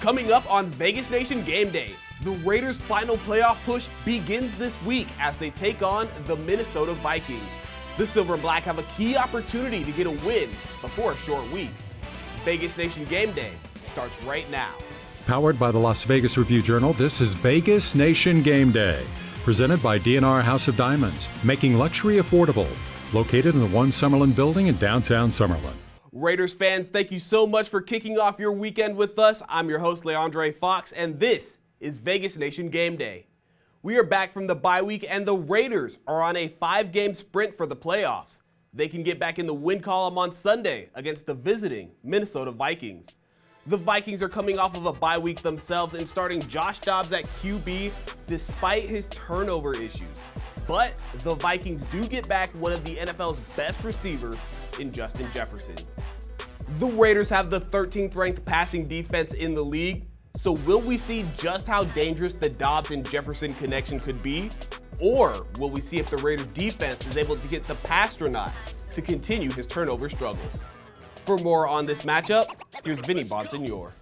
Coming up on Vegas Nation Game Day, the Raiders' final playoff push begins this week as they take on the Minnesota Vikings. The Silver and Black have a key opportunity to get a win before a short week. Vegas Nation Game Day starts right now. Powered by the Las Vegas Review-Journal, this is Vegas Nation Game Day. Presented by DNR House of Diamonds, making luxury affordable. Located in the One Summerlin building in downtown Summerlin. Raiders fans, thank you so much for kicking off your weekend with us. I'm your host, Leandre Fox, and this is Vegas Nation Game Day. We are back from the bye week, and the Raiders are on a 5-game sprint for the playoffs. They can get back in the win column on Sunday against the visiting Minnesota Vikings. The Vikings are coming off of a bye week themselves and starting Josh Dobbs at QB despite his turnover issues. But the Vikings do get back one of the NFL's best receivers in Justin Jefferson. The Raiders have the 13th ranked passing defense in the league, so will we see just how dangerous the Dobbs and Jefferson connection could be? Or will we see if the Raiders defense is able to get the Pastronaut to continue his turnover struggles? For more on this matchup, here's Vinny Bonsignore.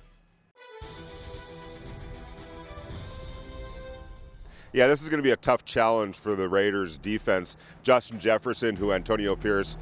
Yeah, this is going to be a tough challenge for the Raiders defense. Justin Jefferson, who Antonio Pierce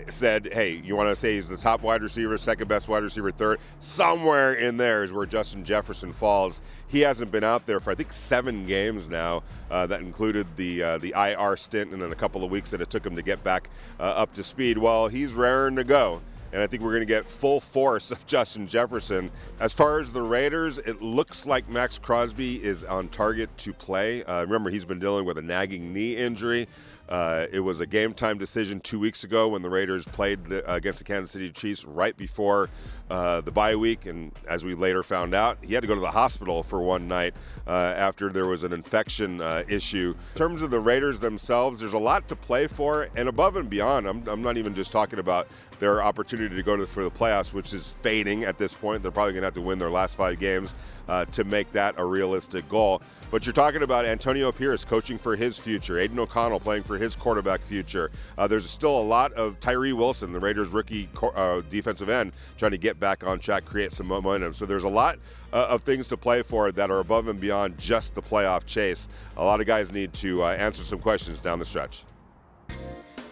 said, hey, you want to say he's the top wide receiver, second best wide receiver, third? Somewhere in there is where Justin Jefferson falls. He hasn't been out there for, I think, 7 games now. That included the IR stint and then a couple of weeks that it took him to get back up to speed. Well, he's raring to go. And I think we're going to get full force of Justin Jefferson. As far as the Raiders, it looks like Maxx Crosby is on target to play. Remember, he's been dealing with a nagging knee injury. It was a game-time decision 2 weeks ago when the Raiders played against the Kansas City Chiefs right before the bye week. And as we later found out, he had to go to the hospital for one night after there was an infection issue. In terms of the Raiders themselves, there's a lot to play for. And above and beyond, I'm not even just talking about their opportunity to go for the playoffs, which is fading at this point. They're probably going to have to win their last 5 games to make that a realistic goal. But you're talking about Antonio Pierce coaching for his future, Aiden O'Connell playing for his quarterback future. There's still a lot of Tyree Wilson, the Raiders rookie defensive end, trying to get back on track, create some momentum. So there's a lot of things to play for that are above and beyond just the playoff chase. A lot of guys need to answer some questions down the stretch.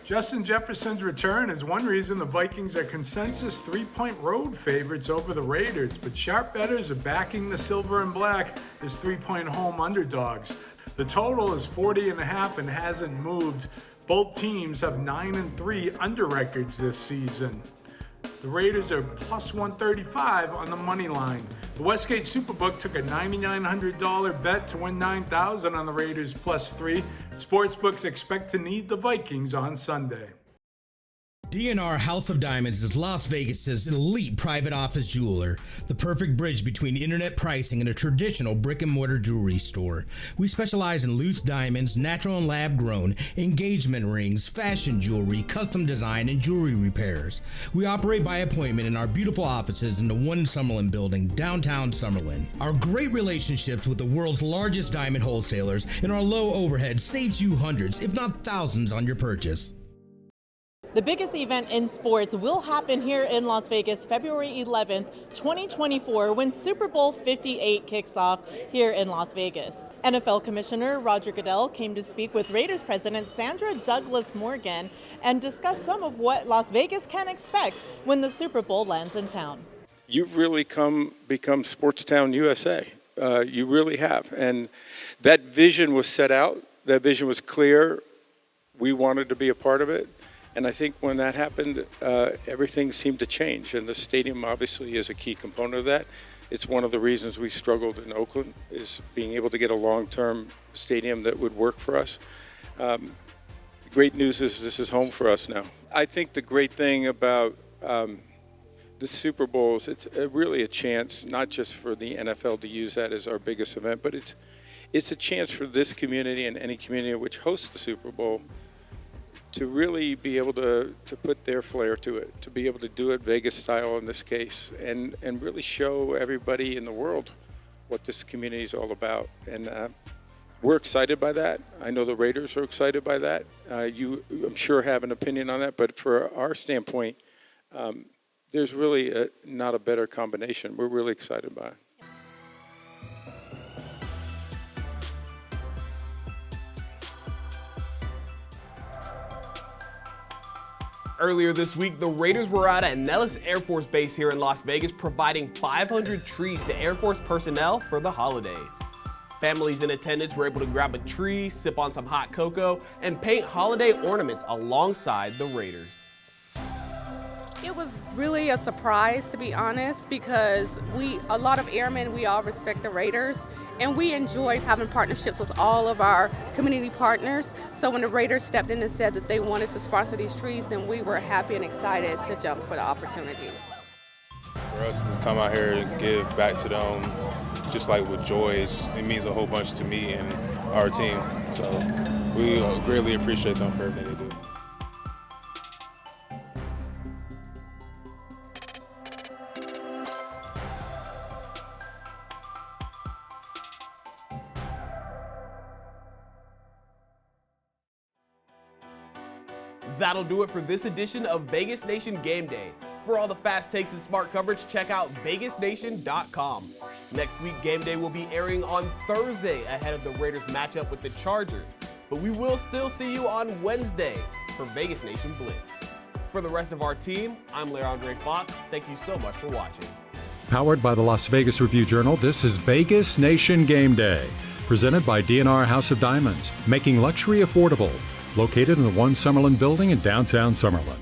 Justin Jefferson's return is one reason the Vikings are consensus 3-point road favorites over the Raiders, but sharp bettors are backing the Silver and Black as 3-point home underdogs. The total is 40.5 and hasn't moved. Both teams have 9-3 under records this season. The Raiders are plus 135 on the money line. The Westgate Superbook took a $9,900 bet to win $9,000 on the Raiders plus 3. Sportsbooks expect to need the Vikings on Sunday. DNR House of Diamonds is Las Vegas's elite private office jeweler, the perfect bridge between internet pricing and a traditional brick-and-mortar jewelry store. We specialize in loose diamonds, natural and lab-grown, engagement rings, fashion jewelry, custom design, and jewelry repairs. We operate by appointment in our beautiful offices in the One Summerlin building, downtown Summerlin. Our great relationships with the world's largest diamond wholesalers and our low overhead saves you hundreds, if not thousands, on your purchase. The biggest event in sports will happen here in Las Vegas February 11th, 2024, when Super Bowl LVIII kicks off here in Las Vegas. NFL Commissioner Roger Goodell came to speak with Raiders President Sandra Douglas Morgan and discuss some of what Las Vegas can expect when the Super Bowl lands in town. You've really become Sports Town USA. You really have. And that vision was set out. That vision was clear. We wanted to be a part of it. And I think when that happened, everything seemed to change. And the stadium obviously is a key component of that. It's one of the reasons we struggled in Oakland, is being able to get a long-term stadium that would work for us. The great news is this is home for us now. I think the great thing about the Super Bowl is it's really a chance, not just for the NFL to use that as our biggest event, but it's a chance for this community and any community which hosts the Super Bowl to really be able to put their flair to it, to be able to do it Vegas style in this case, and really show everybody in the world what this community is all about. And we're excited by that. I know the Raiders are excited by that. You, I'm sure, have an opinion on that, but for our standpoint, there's really not a better combination. We're really excited by it. Earlier this week, the Raiders were out at Nellis Air Force Base here in Las Vegas, providing 500 trees to Air Force personnel for the holidays. Families in attendance were able to grab a tree, sip on some hot cocoa, and paint holiday ornaments alongside the Raiders. It was really a surprise, to be honest, because a lot of airmen, we all respect the Raiders, and we enjoy having partnerships with all of our community partners. So when the Raiders stepped in and said that they wanted to sponsor these trees, then we were happy and excited to jump for the opportunity. For us to come out here and give back to them, just like with joy, it means a whole bunch to me and our team. So we greatly appreciate them for everything they do. That'll do it for this edition of Vegas Nation Game Day. For all the fast takes and smart coverage, check out vegasnation.com. Next week, Game Day will be airing on Thursday ahead of the Raiders matchup with the Chargers. But we will still see you on Wednesday for Vegas Nation Blitz. For the rest of our team, I'm Leandre Fox. Thank you so much for watching. Powered by the Las Vegas Review-Journal, this is Vegas Nation Game Day. Presented by DNR House of Diamonds, making luxury affordable. Located in the One Summerlin building in downtown Summerlin.